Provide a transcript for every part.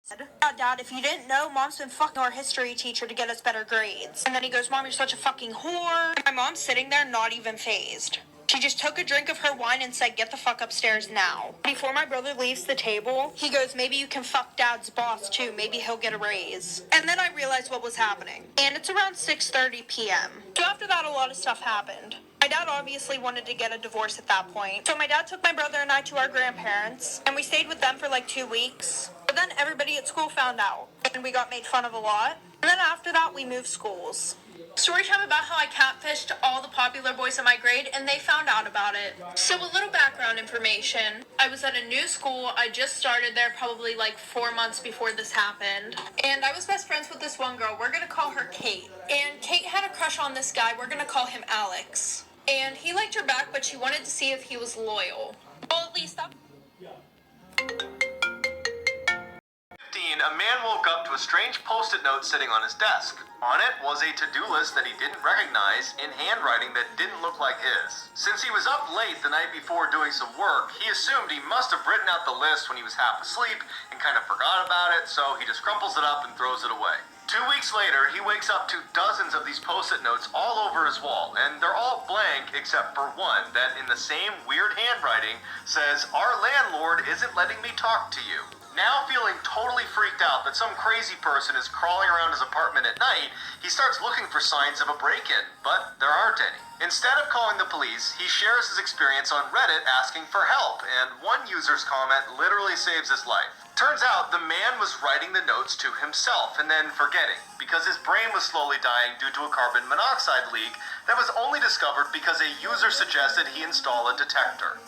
Dad, if you didn't know, Mom's been fucking our history teacher to get us better grades. And then he goes, Mom, you're such a fucking whore. And my mom's sitting there not even fazed. She just took a drink of her wine and said, get the fuck upstairs now. Before my brother leaves the table, he goes, maybe you can fuck Dad's boss too. Maybe he'll get a raise. And then I realized what was happening. And it's around 6:30 p.m. So after that, a lot of stuff happened. My dad obviously wanted to get a divorce at that point. So my dad took my brother and I to our grandparents, and we stayed with them for like 2 weeks. But then everybody at school found out, and we got made fun of a lot. And then after that, we moved schools. Story time about how I catfished all the popular boys in my grade, and they found out about it. So a little background information. I was at a new school. I just started there probably like 4 months before this happened. And I was best friends with this one girl. We're going to call her Kate. And Kate had a crush on this guy. We're going to call him Alex. And he liked her back, but she wanted to see if he was loyal. Well, at least that... A man woke up to a strange post-it note sitting on his desk. On it was a to-do list that he didn't recognize in handwriting that didn't look like his. Since he was up late the night before doing some work, he assumed he must have written out the list when he was half asleep and kind of forgot about it, so he just crumples it up and throws it away. 2 weeks later, he wakes up to dozens of these post-it notes all over his wall, and they're all blank except for one that, in the same weird handwriting, says, "Our landlord isn't letting me talk to you." Now feeling totally freaked out that some crazy person is crawling around his apartment at night, he starts looking for signs of a break-in, but there aren't any. Instead of calling the police, he shares his experience on Reddit asking for help, and one user's comment literally saves his life. Turns out the man was writing the notes to himself and then forgetting, because his brain was slowly dying due to a carbon monoxide leak that was only discovered because a user suggested he install a detector.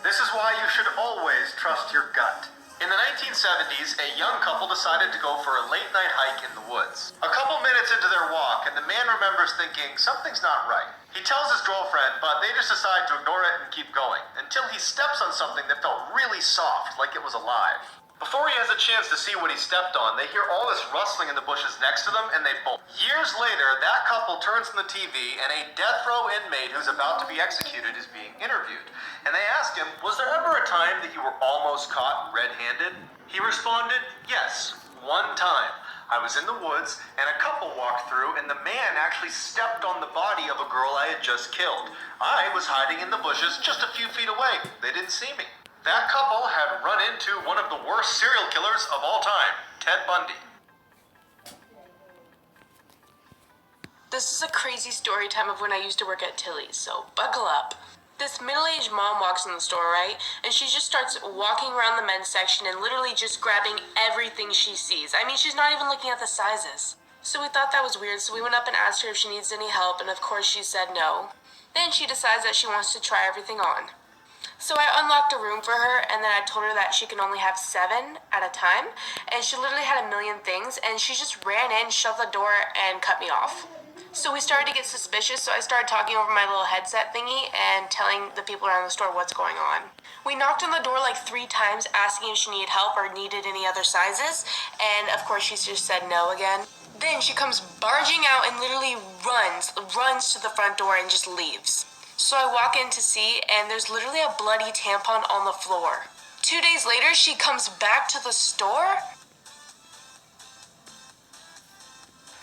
This is why you should always trust your gut. In the 1970s, a young couple decided to go for a late-night hike in the woods. A couple minutes into their walk, and the man remembers thinking something's not right. He tells his girlfriend, but they just decide to ignore it and keep going, until he steps on something that felt really soft, like it was alive. Before he has a chance to see what he stepped on, they hear all this rustling in the bushes next to them, and they bolt. Years later, that couple turns on the TV, and a death row inmate who's about to be executed is being interviewed. And they ask him, was there ever a time that you were almost caught red-handed? He responded, yes, one time. I was in the woods, and a couple walked through, and the man actually stepped on the body of a girl I had just killed. I was hiding in the bushes just a few feet away. They didn't see me. That couple had run into one of the worst serial killers of all time, Ted Bundy. This is a crazy story time of when I used to work at Tilly's, so buckle up. This middle-aged mom walks in the store, right? And she just starts walking around the men's section and literally just grabbing everything she sees. I mean, she's not even looking at the sizes. So we thought that was weird, so we went up and asked her if she needs any help, and of course she said no. Then she decides that she wants to try everything on. So I unlocked a room for her, and then I told her that she can only have 7 at a time, and she literally had a million things, and she just ran in, shoved the door, and cut me off. So we started to get suspicious, so I started talking over my little headset thingy and telling the people around the store what's going on. We knocked on the door like 3 times, asking if she needed help or needed any other sizes, and of course she just said no again. Then she comes barging out and literally runs to the front door and just leaves. So I walk in to see, and there's literally a bloody tampon on the floor. 2 days later, she comes back to the store.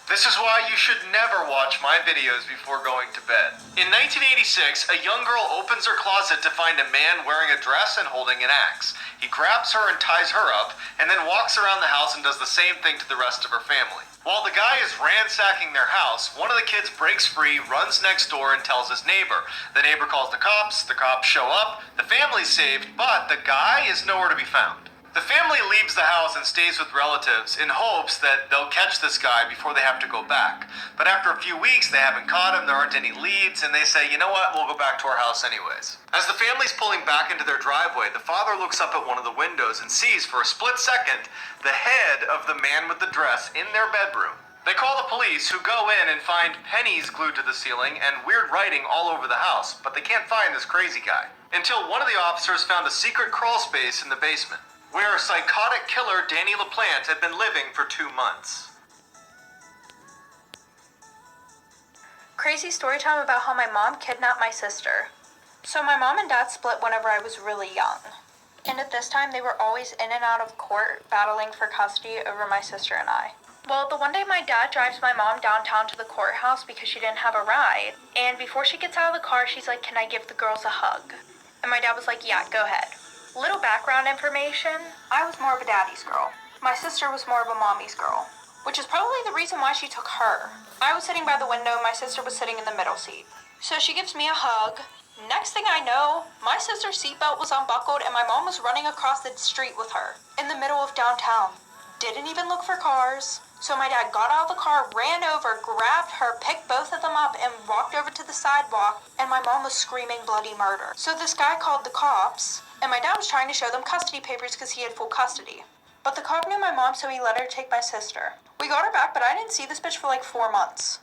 This is why you should never watch my videos before going to bed. In 1986, a young girl opens her closet to find a man wearing a dress and holding an axe. He grabs her and ties her up, and then walks around the house and does the same thing to the rest of her family. While the guy is ransacking their house, one of the kids breaks free, runs next door, and tells his neighbor. The neighbor calls the cops show up, the family's saved, but the guy is nowhere to be found. The family leaves the house and stays with relatives in hopes that they'll catch this guy before they have to go back. But after a few weeks, they haven't caught him, there aren't any leads, and they say, you know what, we'll go back to our house anyways. As the family's pulling back into their driveway, the father looks up at one of the windows and sees for a split second the head of the man with the dress in their bedroom. They call the police, who go in and find pennies glued to the ceiling and weird writing all over the house, but they can't find this crazy guy. Until one of the officers found a secret crawl space in the basement, where psychotic killer Danny LaPlante had been living for 2 months. Crazy story time about how my mom kidnapped my sister. So my mom and dad split whenever I was really young. And at this time, they were always in and out of court, battling for custody over my sister and I. Well, the one day my dad drives my mom downtown to the courthouse because she didn't have a ride. And before she gets out of the car, she's like, "Can I give the girls a hug?" And my dad was like, "Yeah, go ahead." Little background information, I was more of a daddy's girl. My sister was more of a mommy's girl, which is probably the reason why she took her. I was sitting by the window, my sister was sitting in the middle seat. So she gives me a hug. Next thing I know, my sister's seatbelt was unbuckled and my mom was running across the street with her in the middle of downtown. Didn't even look for cars. So my dad got out of the car, ran over, grabbed her, picked both of them up, and walked over to the sidewalk, and my mom was screaming bloody murder. So this guy called the cops, and my dad was trying to show them custody papers because he had full custody. But the cop knew my mom, so he let her take my sister. We got her back, but I didn't see this bitch for like 4 months.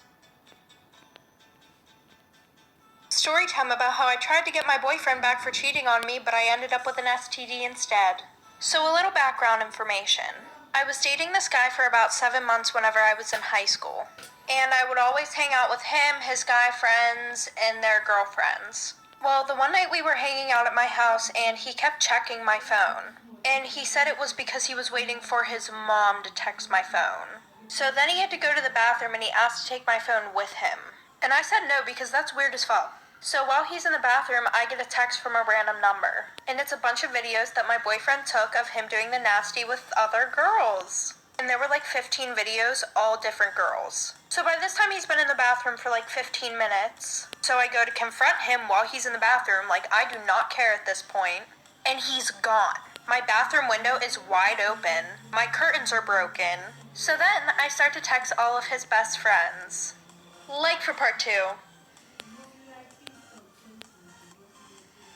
Story time about how I tried to get my boyfriend back for cheating on me, but I ended up with an STD instead. So a little background information. I was dating this guy for about 7 months whenever I was in high school. And I would always hang out with him, his guy friends, and their girlfriends. Well, the one night we were hanging out at my house and he kept checking my phone. And he said it was because he was waiting for his mom to text my phone. So then he had to go to the bathroom and he asked to take my phone with him. And I said no because that's weird as fuck. So while he's in the bathroom, I get a text from a random number. And it's a bunch of videos that my boyfriend took of him doing the nasty with other girls. And there were like 15 videos, all different girls. So by this time he's been in the bathroom for like 15 minutes. So I go to confront him while he's in the bathroom, like I do not care at this point. And he's gone. My bathroom window is wide open. My curtains are broken. So then I start to text all of his best friends. Like for part 2.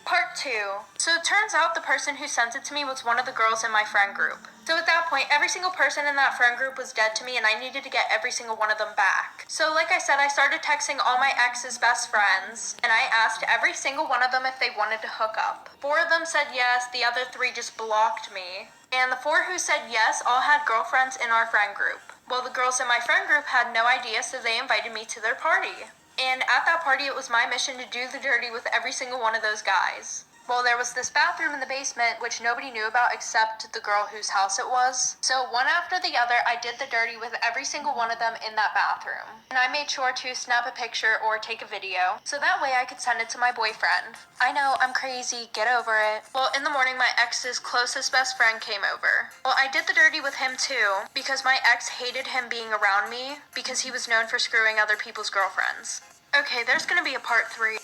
Part 2. So it turns out the person who sent it to me was one of the girls in my friend group. So at that point, every single person in that friend group was dead to me and I needed to get every single one of them back. So like I said, I started texting all my ex's best friends and I asked every single one of them if they wanted to hook up. 4 of them said yes, the other 3 just blocked me. And the 4 who said yes all had girlfriends in our friend group. Well, the girls in my friend group had no idea, so they invited me to their party. And at that party, it was my mission to do the dirty with every single one of those guys. Well, there was this bathroom in the basement, which nobody knew about except the girl whose house it was. So one after the other, I did the dirty with every single one of them in that bathroom. And I made sure to snap a picture or take a video, so that way I could send it to my boyfriend. I know, I'm crazy, get over it. Well, in the morning, my ex's closest best friend came over. Well, I did the dirty with him too, because my ex hated him being around me, because he was known for screwing other people's girlfriends. Okay, there's gonna be a part 3.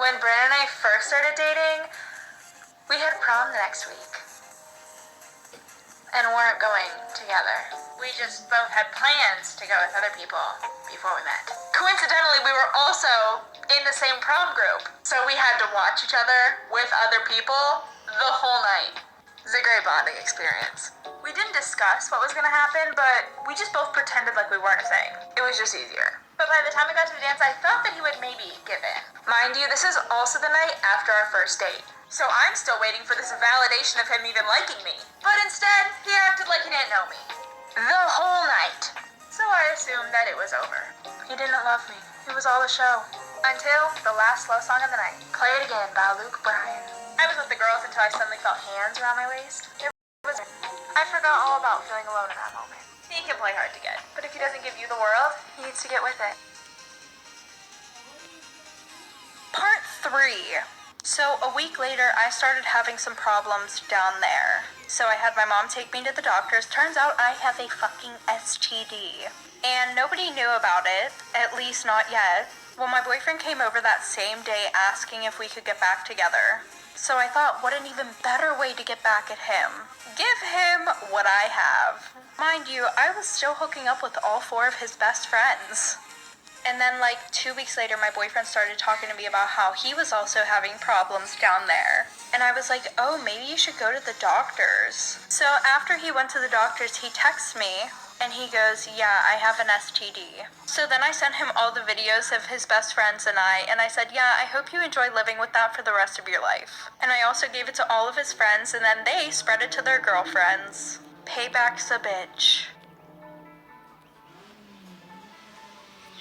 When Brandon and I first started dating, we had prom the next week and weren't going together. We just both had plans to go with other people before we met. Coincidentally, we were also in the same prom group, so we had to watch each other with other people the whole night. It was a great bonding experience. We didn't discuss what was going to happen, but we just both pretended like we weren't a thing. It was just easier. But by the time we got to the dance, I thought that he would maybe give in. Mind you, this is also the night after our first date. So I'm still waiting for this validation of him even liking me. But instead, he acted like he didn't know me. The whole night. So I assumed that it was over. He didn't love me. It was all a show. Until the last slow song of the night. Play It Again by Luke Bryan. I was with the girls until I suddenly felt hands around my waist. I forgot all about feeling alone in that moment. He can play hard to get, but if he doesn't give you the world, he needs to get with it. Part 3. So a week later, I started having some problems down there. So I had my mom take me to the doctors. Turns out I have a fucking STD. And nobody knew about it, at least not yet. Well, my boyfriend came over that same day asking if we could get back together. So I thought, what an even better way to get back at him. Give him what I have. Mind you, I was still hooking up with all 4 of his best friends. And then like 2 weeks later, my boyfriend started talking to me about how he was also having problems down there. And I was like, oh, maybe you should go to the doctors. So after he went to the doctors, he texts me. And he goes, yeah, I have an STD. So then I sent him all the videos of his best friends and I said, yeah, I hope you enjoy living with that for the rest of your life. And I also gave it to all of his friends, and then they spread it to their girlfriends. Payback's a bitch.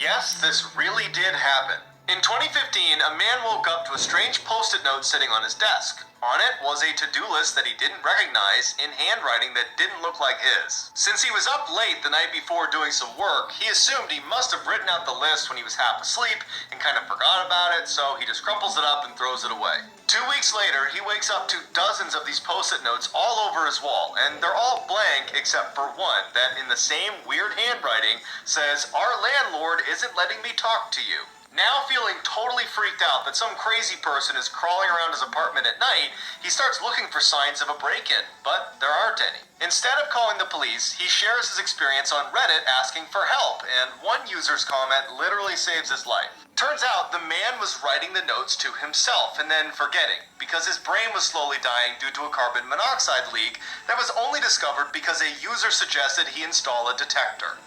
Yes, this really did happen. In 2015, a man woke up to a strange post-it note sitting on his desk. On it was a to-do list that he didn't recognize in handwriting that didn't look like his. Since he was up late the night before doing some work, he assumed he must have written out the list when he was half asleep and kind of forgot about it, so he just crumples it up and throws it away. 2 weeks later, he wakes up to dozens of these post-it notes all over his wall, and they're all blank except for one that, in the same weird handwriting, says, "Our landlord isn't letting me talk to you." Now feeling totally freaked out that some crazy person is crawling around his apartment at night, he starts looking for signs of a break-in, but there aren't any. Instead of calling the police, he shares his experience on Reddit asking for help, and one user's comment literally saves his life. Turns out the man was writing the notes to himself and then forgetting, because his brain was slowly dying due to a carbon monoxide leak that was only discovered because a user suggested he install a detector.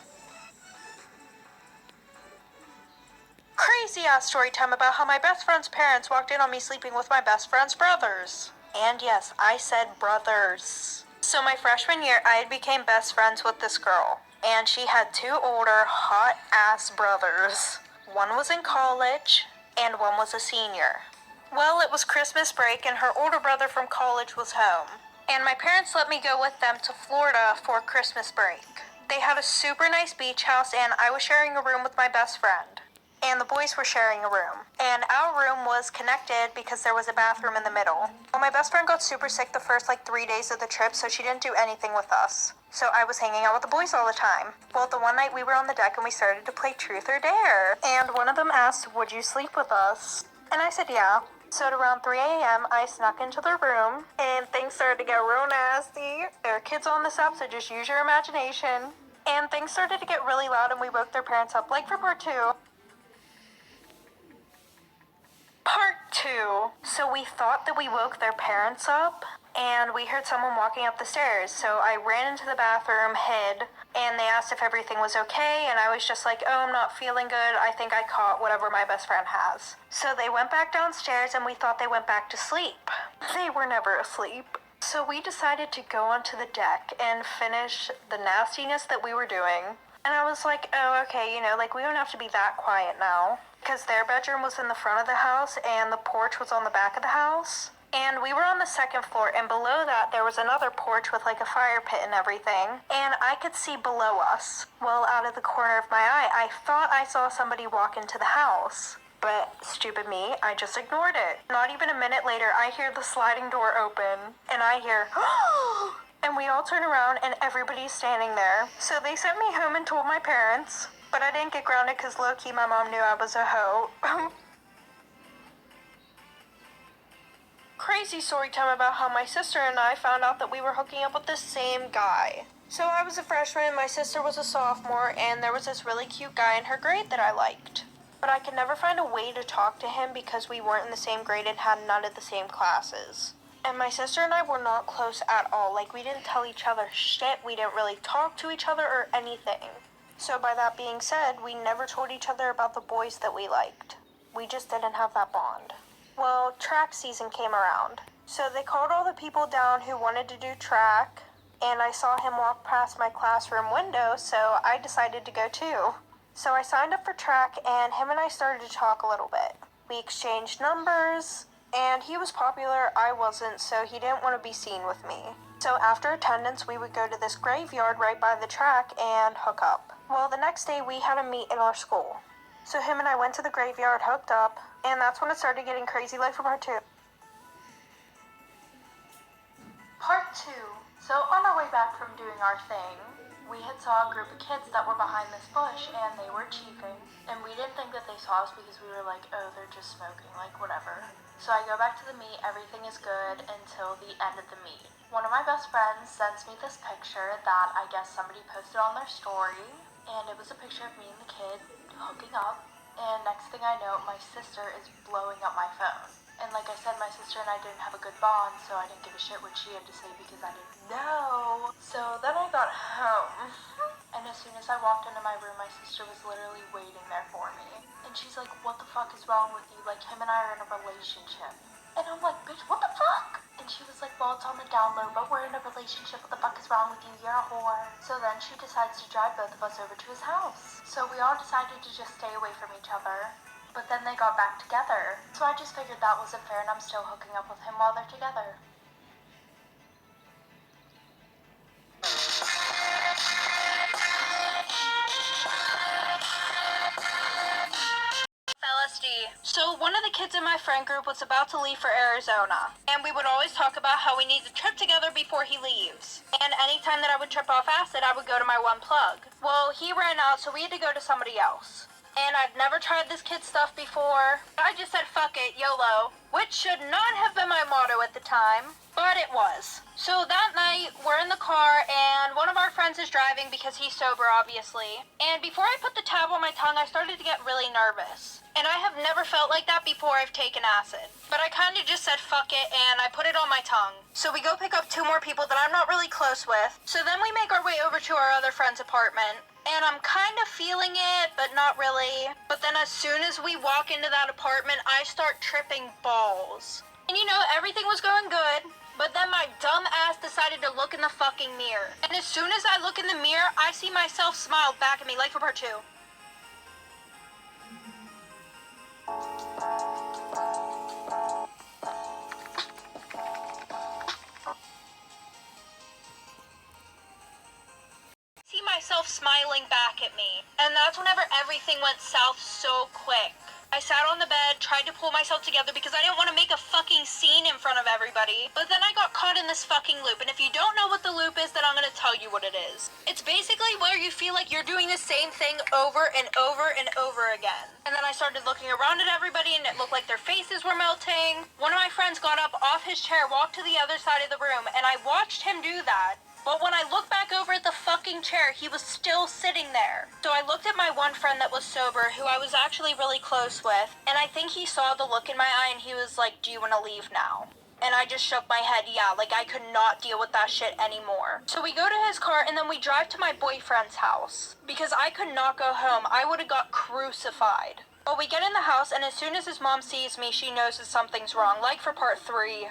Crazy ass story time about how my best friend's parents walked in on me sleeping with my best friend's brothers. And yes, I said brothers. So my freshman year, I had became best friends with this girl. And she had 2 older, hot ass brothers. One was in college, and one was a senior. Well, it was Christmas break, and her older brother from college was home. And my parents let me go with them to Florida for Christmas break. They had a super nice beach house, and I was sharing a room with my best friend. And the boys were sharing a room. And our room was connected because there was a bathroom in the middle. Well, my best friend got super sick the first 3 days of the trip, so she didn't do anything with us. So I was hanging out with the boys all the time. Well, the one night we were on the deck and we started to play Truth or Dare. And one of them asked, "Would you sleep with us?" And I said, yeah. So at around 3 a.m., I snuck into the room and things started to get real nasty. There are kids on the south, so just use your imagination. And things started to get really loud and we woke their parents up, for part 2. Part 2. So we thought that we woke their parents up, and we heard someone walking up the stairs. So I ran into the bathroom, hid, and they asked if everything was okay, and I was just like, "Oh, I'm not feeling good. I think I caught whatever my best friend has." So they went back downstairs, and we thought they went back to sleep. They were never asleep. So we decided to go onto the deck and finish the nastiness that we were doing. And I was like, oh, okay, we don't have to be that quiet now. Because their bedroom was in the front of the house and the porch was on the back of the house. And we were on the 2nd floor, and below that there was another porch with a fire pit and everything. And I could see below us. Well, out of the corner of my eye, I thought I saw somebody walk into the house. But stupid me, I just ignored it. Not even a minute later, I hear the sliding door open, and I hear, and we all turn around and everybody's standing there. So they sent me home and told my parents, but I didn't get grounded because low-key my mom knew I was a hoe. Crazy story time about how my sister and I found out that we were hooking up with the same guy. So I was a freshman, my sister was a sophomore, and there was this really cute guy in her grade that I liked. But I could never find a way to talk to him because we weren't in the same grade and had none of the same classes. And my sister and I were not close at all. We didn't tell each other shit, we didn't really talk to each other or anything. So by that being said, we never told each other about the boys that we liked. We just didn't have that bond. Well, track season came around. So they called all the people down who wanted to do track, and I saw him walk past my classroom window, so I decided to go too. So I signed up for track, and him and I started to talk a little bit. We exchanged numbers, and he was popular, I wasn't, so he didn't want to be seen with me. So after attendance, we would go to this graveyard right by the track and hook up. Well, the next day we had a meet in our school. So him and I went to the graveyard, hooked up, and that's when it started getting crazy for part 2. Part 2. So on our way back from doing our thing, we had saw a group of kids that were behind this bush and they were chiefing. And we didn't think that they saw us because we were like, oh, they're just smoking, whatever. So I go back to the meet, everything is good until the end of the meet. One of my best friends sends me this picture that I guess somebody posted on their story. And it was a picture of me and the kid hooking up. And next thing I know, my sister is blowing up my phone. And like I said, my sister and I didn't have a good bond, so I didn't give a shit what she had to say because I didn't know. So then I got home. And as soon as I walked into my room, my sister was literally waiting there for me. And she's like, what the fuck is wrong with you? Him and I are in a relationship. And I'm like, bitch, what the fuck? And she was like, well, it's on the down low, but we're in a relationship. What the fuck is wrong with you? You're a whore. So then she decides to drive both of us over to his house. So we all decided to just stay away from each other. but then they got back together. So I just figured that wasn't fair and I'm still hooking up with him while they're together. LSD. So one of the kids in my friend group was about to leave for Arizona, and we would always talk about how we need to trip together before he leaves. And anytime that I would trip off acid, I would go to my one plug. Well, he ran out, so we had to go to somebody else. And I'd never tried this kid's stuff before. I just said, fuck it, YOLO. Which should not have been my motto at the time, but it was. So that night, we're in the car, and one of our friends is driving because he's sober, obviously. And before I put the tab on my tongue, I started to get really nervous. And I have never felt like that before I've taken acid. But I kind of just said, fuck it, and I put it on my tongue. So we go pick up 2 more people that I'm not really close with. So then we make our way over to our other friend's apartment. And I'm kind of feeling it, but not really. But then as soon as we walk into that apartment, I start tripping balls. And you know, everything was going good. But then my dumb ass decided to look in the fucking mirror. And as soon as I look in the mirror, I see myself smile back at me, like for part 2. Myself smiling back at me, and that's whenever everything went south so quick. I sat on the bed, tried to pull myself together because I didn't want to make a fucking scene in front of everybody, but then I got caught in this fucking loop, and if you don't know what the loop is, then I'm gonna tell you what it is. It's basically where you feel like you're doing the same thing over and over and over again. And then I started looking around at everybody, and it looked like their faces were melting. One of my friends got up off his chair, walked to the other side of the room, and I watched him do that. But when I looked back over at the fucking chair, he was still sitting there. So I looked at my one friend that was sober, who I was actually really close with, and I think he saw the look in my eye and he was like, do you want to leave now? And I just shook my head, yeah, like I could not deal with that shit anymore. So we go to his car and then we drive to my boyfriend's house. Because I could not go home, I would have got crucified. But we get in the house and as soon as his mom sees me, she knows that something's wrong, like for part 3.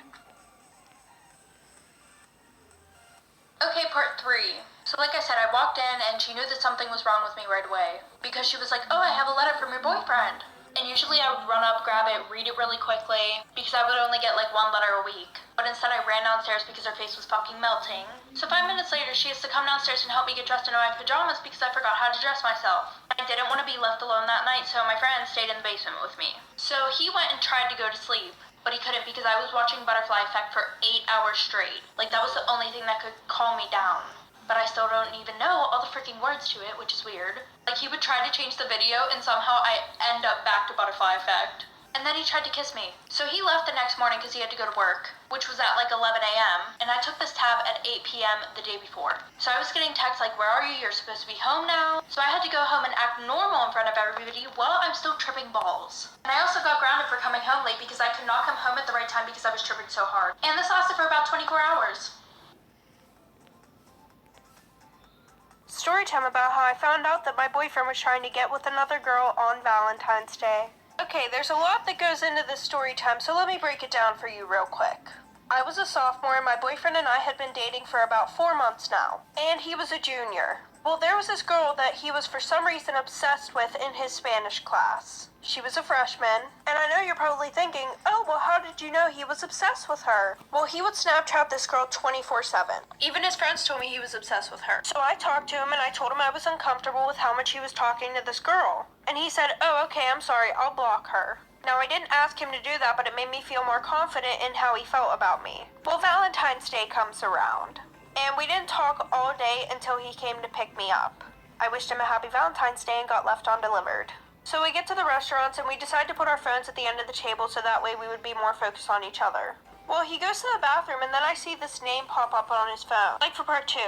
Okay, part 3. So like I said, I walked in and she knew that something was wrong with me right away. Because she was like, oh, I have a letter from your boyfriend. And usually I would run up, grab it, read it really quickly, because I would only get like 1 letter a week. But instead I ran downstairs because her face was fucking melting. So 5 minutes later, she has to come downstairs and help me get dressed into my pajamas because I forgot how to dress myself. I didn't want to be left alone that night, so my friend stayed in the basement with me. So he went and tried to go to sleep. But he couldn't because I was watching Butterfly Effect for 8 hours straight. Like, that was the only thing that could calm me down. But I still don't even know all the freaking words to it, which is weird. Like, he would try to change the video, and somehow I end up back to Butterfly Effect. And then he tried to kiss me. So he left the next morning because he had to go to work, which was at like 11 a.m. And I took this tab at 8 p.m. the day before. So I was getting texts like, where are you? You're supposed to be home now. So I had to go home and act normal in front of everybody while I'm still tripping balls. And I also got grounded for coming home late because I could not come home at the right time because I was tripping so hard. And this lasted for about 24 hours. Story time about how I found out that my boyfriend was trying to get with another girl on Valentine's Day. Okay, there's a lot that goes into this story time, so let me break it down for you real quick. I was a sophomore and my boyfriend and I had been dating for about 4 months now, and he was a junior. Well, there was this girl that he was for some reason obsessed with in his Spanish class. She was a freshman, and I know you're probably thinking, oh, well, how did you know he was obsessed with her? Well, he would Snapchat this girl 24/7. Even his friends told me he was obsessed with her. So I talked to him and I told him I was uncomfortable with how much he was talking to this girl. And he said, oh, okay, I'm sorry, I'll block her. Now, I didn't ask him to do that, but it made me feel more confident in how he felt about me. Well, Valentine's Day comes around, and we didn't talk all day until he came to pick me up. I wished him a happy Valentine's Day and got left undelivered. So we get to the restaurants and we decide to put our phones at the end of the table so that way we would be more focused on each other. Well, he goes to the bathroom and then I see this name pop up on his phone, like for part 2.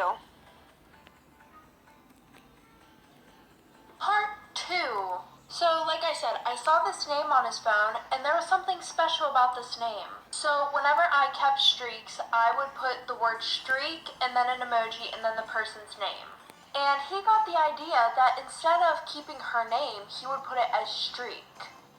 Part 2. So, like I said, I saw this name on his phone, and there was something special about this name. So, whenever I kept streaks, I would put the word streak, and then an emoji, and then the person's name. And he got the idea that instead of keeping her name, he would put it as streak.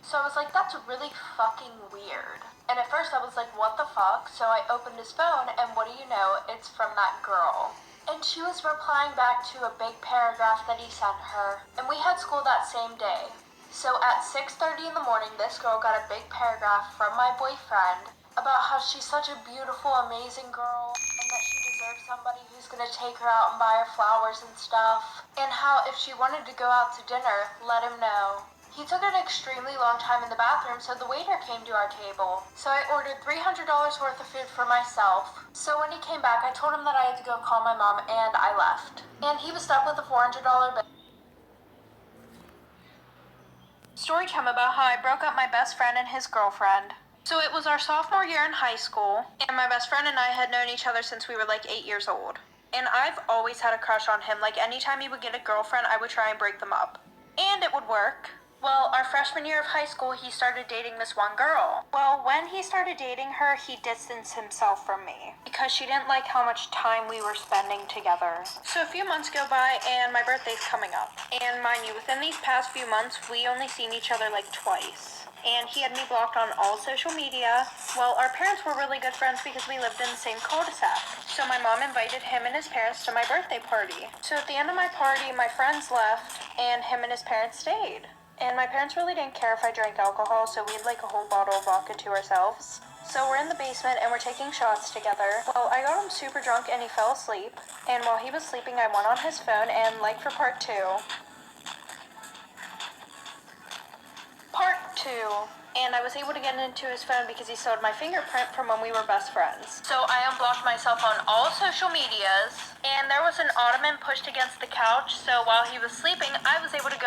So I was like, that's really fucking weird. And at first I was like, what the fuck? So I opened his phone, and what do you know, it's from that girl. And she was replying back to a big paragraph that he sent her. And we had school that same day. So at 6:30 in the morning, this girl got a big paragraph from my boyfriend about how she's such a beautiful, amazing girl and that she deserves somebody who's gonna take her out and buy her flowers and stuff. And how if she wanted to go out to dinner, let him know. He took an extremely long time in the bathroom, so the waiter came to our table. So I ordered $300 worth of food for myself. So when he came back, I told him that I had to go call my mom, and I left. And he was stuck with a $400 bill. Story time about how I broke up my best friend and his girlfriend. So it was our sophomore year in high school, and my best friend and I had known each other since we were like 8 years old. And I've always had a crush on him. Like anytime he would get a girlfriend, I would try and break them up. And it would work. Well, our freshman year of high school, he started dating this one girl. Well, when he started dating her, he distanced himself from me because she didn't like how much time we were spending together. So a few months go by and my birthday's coming up. And mind you, within these past few months, we only seen each other like twice. And he had me blocked on all social media. Well, our parents were really good friends because we lived in the same cul-de-sac. So my mom invited him and his parents to my birthday party. So at the end of my party, my friends left and him and his parents stayed. And my parents really didn't care if I drank alcohol, so we had like a whole bottle of vodka to ourselves. So we're in the basement and we're taking shots together. Well, I got him super drunk and he fell asleep. And while he was sleeping, I went on his phone and like for part two. And I was able to get into his phone because he still had my fingerprint from when we were best friends. So I unblocked myself on all social medias, and there was an ottoman pushed against the couch, so while he was sleeping, I was able to go